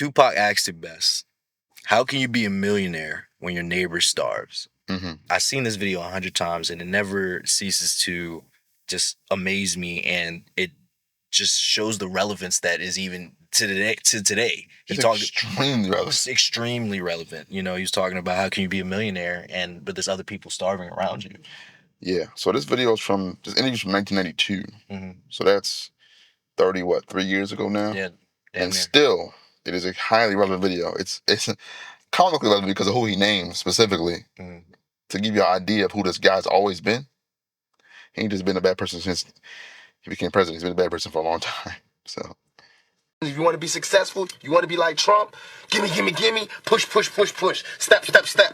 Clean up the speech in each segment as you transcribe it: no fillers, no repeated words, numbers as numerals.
Tupac asked it best. How can you be a millionaire when your neighbor starves? Mm-hmm. I've seen this video 100 times and it never ceases to just amaze me, and it just shows the relevance that is even to today. It's extremely relevant. It's extremely relevant. You know, he was talking about how can you be a millionaire but there's other people starving around you. Yeah. So this video is from this interview's from 1992. Mm-hmm. So that's 3 years ago now. Yeah. And still, it is a highly relevant video. It's comically relevant because of who he named specifically. Mm-hmm. To give you an idea of who this guy's always been. He ain't just been a bad person since he became president. He's been a bad person for a long time. So. If you want to be successful, you want to be like Trump, gimme, push, step,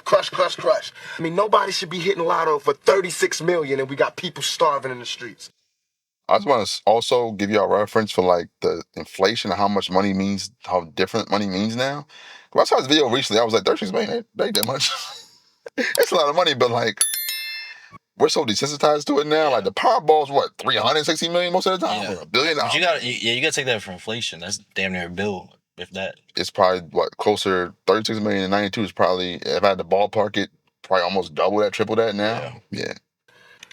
crush. I mean, nobody should be hitting lotto for 36 million and we got people starving in the streets. I just want to also give you a reference for like the inflation and how much money means, how different money means now. When I saw this video recently, I was like, 36 million, that ain't that much. It's a lot of money, but like, we're so desensitized to it now. Like the Powerball's what, 360 million most of the time, or $1 billion. But you gotta take that for inflation. That's damn near a bill, if that. It's probably what, closer 36 million in 92 is probably, if I had to ballpark it, probably almost double that, triple that now. Yeah.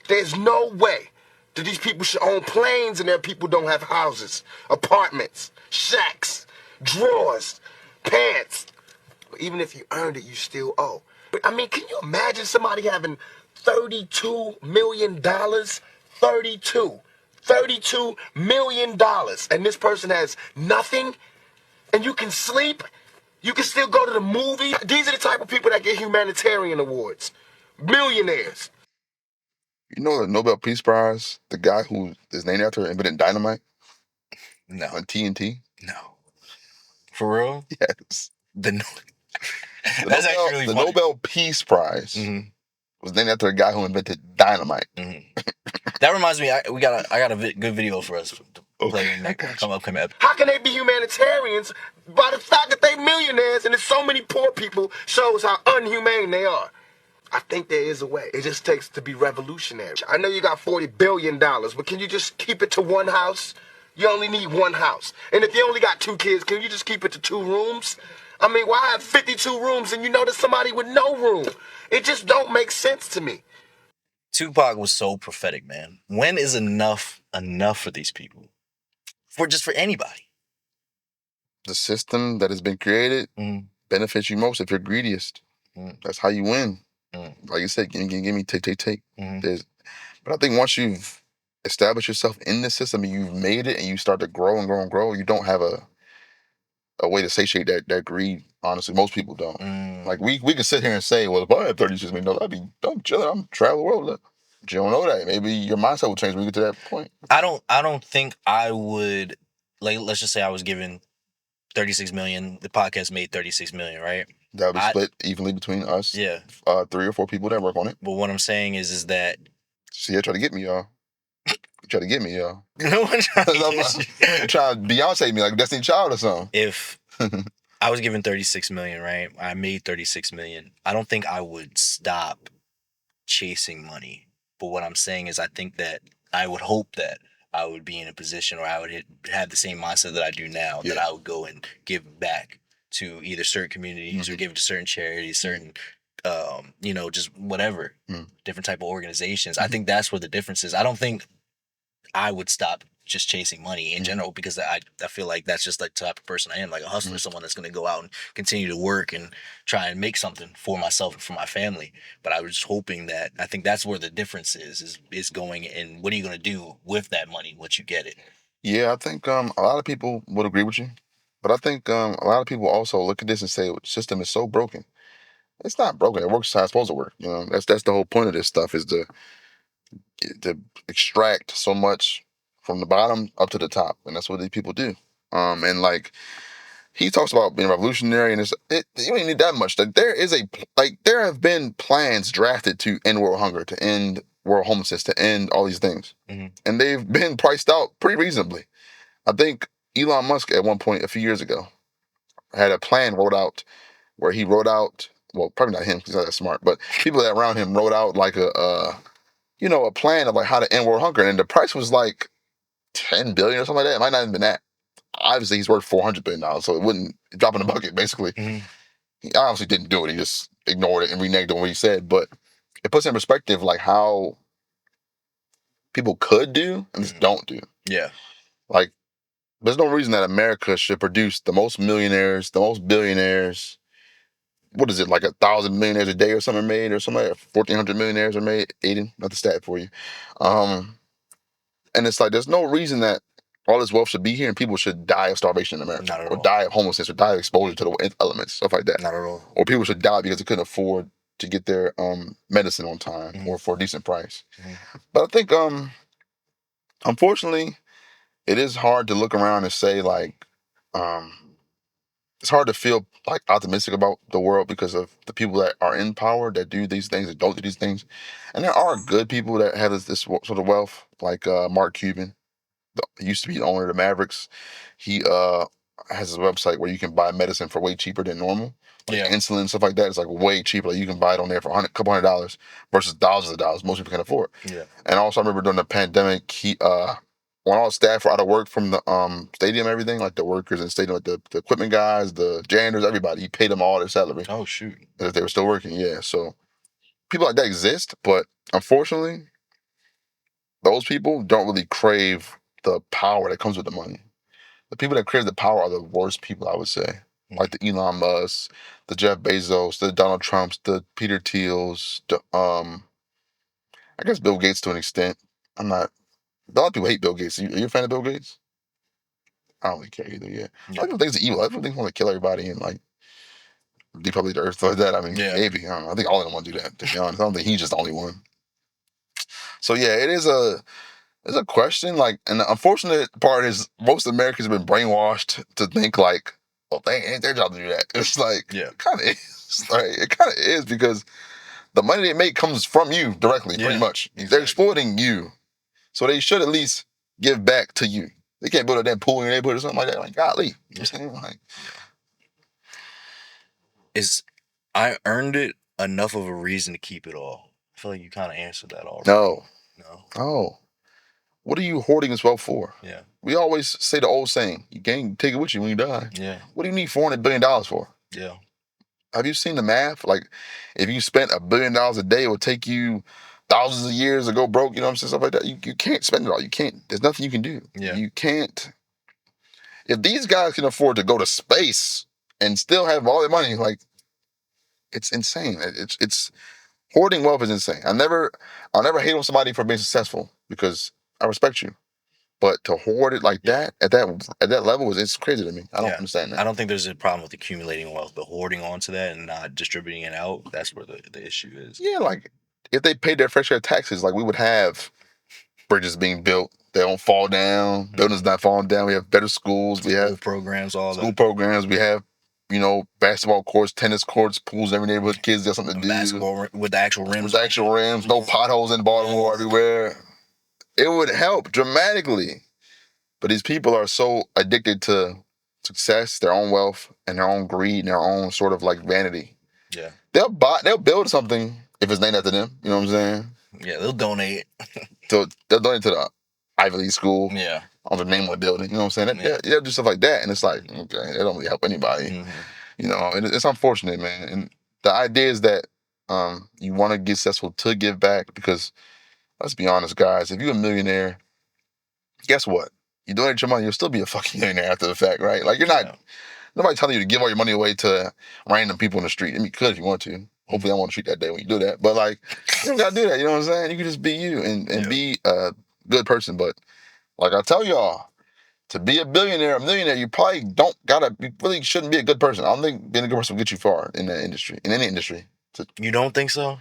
There's no way that these people should own planes and their people don't have houses, apartments, shacks, drawers, pants. But even if you earned it, you still owe. I mean, can you imagine somebody having $32 million? $32 million. And this person has nothing? And you can sleep? You can still go to the movie? These are the type of people that get humanitarian awards. Millionaires. You know the Nobel Peace Prize, the guy who is named after invented dynamite? No. On TNT? No. For real? Yes. That's actually really the funny. Nobel Peace Prize was named after a guy who invented dynamite. That reminds me, I got a good video for us to play in that come up. How can they be humanitarians by the fact that they millionaires and there's so many poor people shows how unhumane they are? I think there is a way. It just takes to be revolutionary. I know you got $40 billion, but can you just keep it to one house? You only need one house. And if you only got 2 kids, can you just keep it to 2 rooms? I mean, why have 52 rooms and you know there's somebody with no room? It just don't make sense to me. Tupac was so prophetic, man. When is enough for these people? For anybody. The system that has been created benefits you most if you're greediest. That's how you win. Like you said, give me, take. But I think once you've established yourself in the system and you've made it and you start to grow and grow, you don't have a way to satiate that greed. Honestly, most people don't. Like we can sit here and say, well, if I had 36 million, I'm chilling. I'm traveling the world. But you don't know that. Maybe your mindset will change when you get to that point. I don't think I would. Like, let's just say I was given 36 million. The podcast made 36 million, right? That would be split evenly between us. Yeah. 3 or 4 people that work on it. But what I'm saying is that. See, I try to get me, y'all. No one trying to trying to Beyonce me like Destiny Child or something. If I was given 36 million, right? I made 36 million. I don't think I would stop chasing money. But what I'm saying is I think that I would hope that I would be in a position where I would have the same mindset that I do now, that I would go and give back to either certain communities or give to certain charities, certain, just whatever, different type of organizations. I think that's where the difference is. I don't think I would stop just chasing money in general because I feel like that's just like the type of person I am, like a hustler, someone that's going to go out and continue to work and try and make something for myself and for my family. But I was just hoping that, I think that's where the difference is going, and what are you going to do with that money once you get it? Yeah, I think a lot of people would agree with you, but I think a lot of people also look at this and say, the system is so broken. It's not broken. It works how it's supposed to work. You know, that's the whole point of this stuff, is to extract so much from the bottom up to the top, and that's what these people do. And like he talks about being revolutionary, and you don't even need that much. That there have been plans drafted to end world hunger, to end world homelessness, to end all these things, and they've been priced out pretty reasonably. I think Elon Musk at one point a few years ago had a plan wrote out where he wrote out, well, probably not him because he's not that smart, but people that around him wrote out like a plan of like how to end world hunger, and the price was like 10 billion or something like that. It might not have been that. obviously he's worth $400 billion, so it wouldn't drop in the bucket. Basically, he obviously didn't do it. He just ignored it and reneged on what he said. But it puts in perspective like how people could do and just don't do. Yeah. Like, there's no reason that America should produce the most millionaires, the most billionaires. What is it, like 1,000 millionaires a day or something made, or something like 1,400 millionaires are made? Aiden, not the stat for you. And it's like there's no reason that all this wealth should be here and people should die of starvation in America, Not at or all. die of homelessness, or die of exposure to the elements, stuff like that. Not at all. Or people should die because they couldn't afford to get their medicine on time or for a decent price. But I think, unfortunately, it is hard to look around and say like, it's hard to feel like optimistic about the world because of the people that are in power that do these things, that don't do these things. And there are good people that have this sort of wealth, like Mark Cuban. He used to be the owner of the Mavericks. He has his website where you can buy medicine for way cheaper than normal. Like insulin and stuff like that. It's like way cheaper. Like you can buy it on there for a couple $100 versus thousands of dollars most people can afford. Yeah. And also I remember during the pandemic, he when all the staff were out of work from the stadium, everything, like the workers in the stadium, like the equipment guys, the janitors, everybody, he paid them all their salary. Oh shoot. As if they were still working. Yeah. So people like that exist, but unfortunately, those people don't really crave the power that comes with the money. The people that crave the power are the worst people, I would say. Like the Elon Musk, the Jeff Bezos, the Donald Trumps, the Peter Thiels, the I guess Bill Gates to an extent. I'm not. A lot of people hate Bill Gates. Are you a fan of Bill Gates? I don't really care either. Yeah, a lot of people think he's evil. A lot of people think he want to kill everybody and like depopulate the earth like that. I mean, maybe I don't know. I think all of them want to do that. To be honest, I don't think he's just the only one. So yeah, it is it's a question. Like, and the unfortunate part is most Americans have been brainwashed to think like, well, they ain't their job to do that. It's like, it kind of is. Like, it kind of is because the money they make comes from you directly, pretty much. Exactly. They're exploiting you. So they should at least give back to you. They can't build a damn pool in your neighborhood or something like that. Like, golly. You know what I'm saying? Like, I earned it enough of a reason to keep it all. I feel like you kind of answered that already. No. Oh. What are you hoarding this wealth for? Yeah. We always say the old saying, you can't take it with you when you die. Yeah. What do you need $400 billion for? Yeah. Have you seen the math? Like, if you spent $1 billion a day, it would take you thousands of years to go broke, you know what I'm saying? Stuff like that. You can't spend it all. You can't. There's nothing you can do. Yeah. You can't. If these guys can afford to go to space and still have all their money, like, it's insane. It's hoarding wealth is insane. I'll never hate on somebody for being successful because I respect you. But to hoard it like that at that level it's crazy to me. I don't understand that. I don't think there's a problem with accumulating wealth, but hoarding onto that and not distributing it out, that's where the issue is. Yeah, like if they paid their fair share of taxes, like we would have bridges being built, they don't fall down, buildings not falling down, we have better schools, we have programs, all school that. programs, we have, you know, basketball courts, tennis courts, pools in every neighborhood, kids got something to do. Basketball with the actual rims. With the actual rims, no potholes in Baltimore everywhere. It would help dramatically. But these people are so addicted to success, their own wealth, and their own greed, and their own sort of like vanity. Yeah. They'll build something if it's named after them. You know what I'm saying? Yeah, they'll donate. So they'll donate to the Ivy League school. Yeah. On the name of the building. You know what I'm saying? They'll do stuff like that. And it's like, okay, they don't really help anybody. You know, and it's unfortunate, man. And the idea is that you want to get successful to give back because let's be honest, guys, if you're a millionaire, guess what? You donate your money, you'll still be a fucking millionaire after the fact, right? Like, you're not, nobody telling you to give all your money away to random people in the street. I mean, you could if you want to. Hopefully, I want to treat that day when you do that. But, like, you don't got to do that. You know what I'm saying? You can just be you and be a good person. But, like I tell y'all, to be a millionaire, you probably you really shouldn't be a good person. I don't think being a good person will get you far in that industry, in any industry. You don't think so?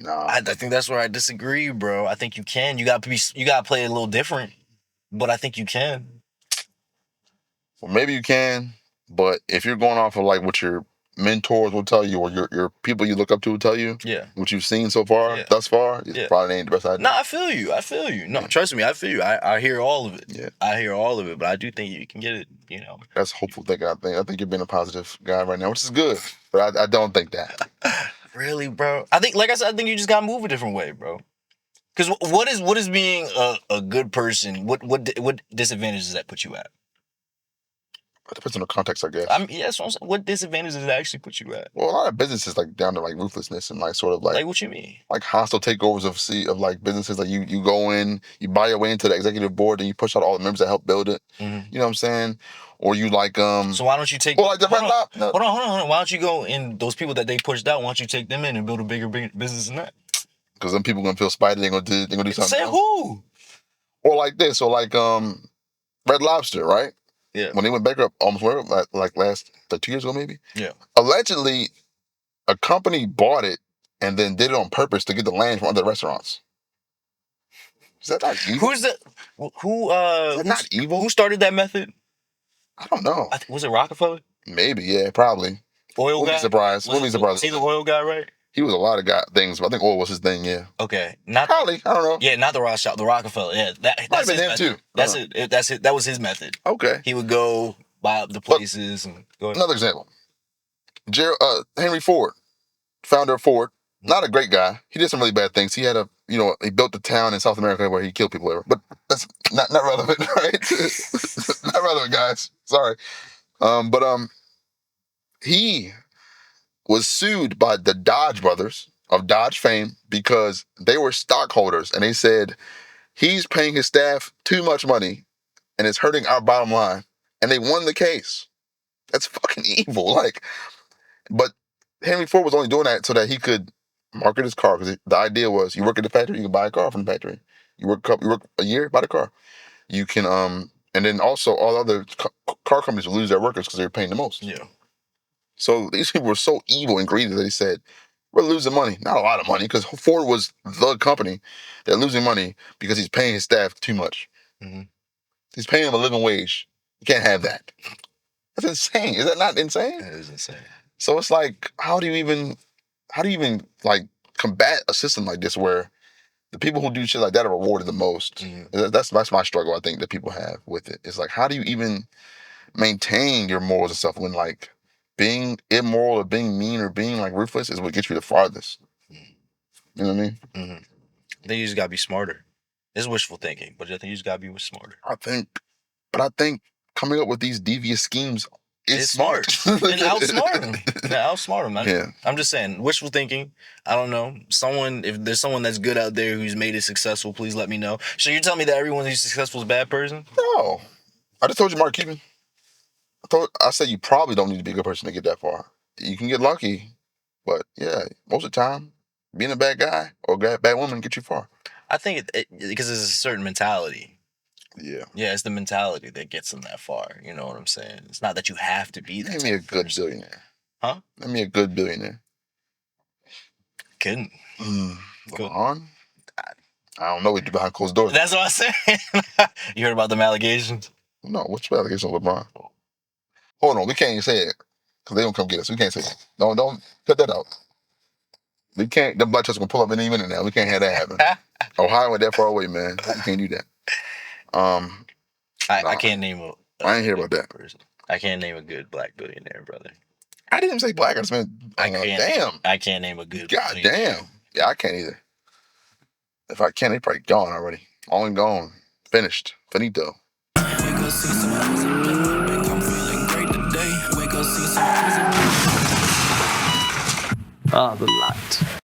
No. I think that's where I disagree, bro. I think you can. You got to play it a little different. But I think you can. Well, maybe you can, but if you're going off of like what your mentors will tell you or your people you look up to will tell you, what you've seen so far, thus far, it probably ain't the best idea. No, I feel you. No, trust me, I feel you. I hear all of it. Yeah. I hear all of it, but I do think you can get it, you know. That's hopeful thing, I think you're being a positive guy right now, which is good, but I don't think that. Really, bro? I think, like I said, I think you just gotta move a different way, bro. Because what is being a good person? What disadvantages does that put you at? It depends on the context, I guess. I mean, yeah, that's what I'm saying. What disadvantages does it actually put you at? Well, a lot of businesses like down to like ruthlessness and like sort of Like, what you mean? like hostile takeovers of like businesses. Like you go in, you buy your way into the executive board, and you push out all the members that help build it. Mm-hmm. You know what I'm saying? Or you like So why don't you take? Well, like the hold Red on, Lobster. No. hold on. Why don't you go in those people that they pushed out? Why don't you take them in and build a bigger business than that? Because then people gonna feel spidey. They're gonna do something. Say else. who? Or like this. Or like Red Lobster, right? Yeah. When they went bankrupt almost like 2 years ago maybe. Yeah. Allegedly, a company bought it and then did it on purpose to get the land from other restaurants. Is that not evil? Who's the who? Is that not evil? Who started that method? I don't know. Was it Rockefeller? Maybe, yeah, probably. Oil guy. Wouldn't be surprised. Wouldn't be surprised. He's the oil guy, right? He was a lot of things, but I think oil was his thing. Yeah. Okay. Not probably. I don't know. Yeah, not the Rothschild, the Rockefeller. Yeah, that's been his him method. too. That's it. That's it. That was his method. Okay. He would go buy up the places and go ahead. Another example. Henry Ford, founder of Ford, not a great guy. He did some really bad things. He had he built a town in South America where he killed people there. But that's not relevant, right? Not relevant, guys. Sorry. He was sued by the Dodge brothers of Dodge fame because they were stockholders and they said he's paying his staff too much money and it's hurting our bottom line. And they won the case. That's fucking evil. But Henry Ford was only doing that so that he could market his car, because the idea was you work at the factory, you can buy a car from the factory. You work a year, buy the car. You can and then also all other car companies will lose their workers because they're paying the most. Yeah. So these people were so evil and greedy that they said, we're losing money. Not a lot of money, because Ford was the company. They're losing money because he's paying his staff too much. Mm-hmm. He's paying them a living wage. You can't have that. That's insane. Is that not insane? That is insane. So it's like, how do you even like combat a system like this where the people who do shit like that are rewarded the most? Mm-hmm. That's my struggle, I think, that people have with it. It's like, how do you even maintain your morals and stuff when like being immoral or being mean or being like ruthless is what gets you the farthest? Mm-hmm. You know what I mean? Mm-hmm. I think you just gotta be smarter. It's wishful thinking, but I think you just gotta be smarter. I think coming up with these devious schemes is smart. And outsmart them. Outsmart them, man. Yeah. I'm just saying, wishful thinking. I don't know. If there's someone that's good out there who's made it successful, please let me know. So you're telling me that everyone who's successful is a bad person? No. I just told you, Mark Cuban. I said you probably don't need to be a good person to get that far. You can get lucky, but yeah, most of the time, being a bad guy or a bad woman get you far. I think because it's a certain mentality. Yeah. Yeah, it's the mentality that gets them that far. You know what I'm saying? It's not that you have to be that. Name me a good billionaire. Huh? Name me a good billionaire. Couldn't. LeBron? I don't know what you do behind closed doors. That's what I'm saying. You heard about them allegations? No, what's the allegation of LeBron? Hold on, we can't even say it because they don't come get us. We can't say that. Don't cut that out. We can't. The black trucks gonna pull up any minute now. We can't have that happen. Ohio went that far away, man. We can't do that. I can't name I ain't hear about that person. I can't name a good black billionaire, brother. I didn't even say black. I just meant damn. I can't name a good. God damn. Yeah, I can't either. If I can, they probably gone already. All and gone. Finished. Finito. Ah, the light.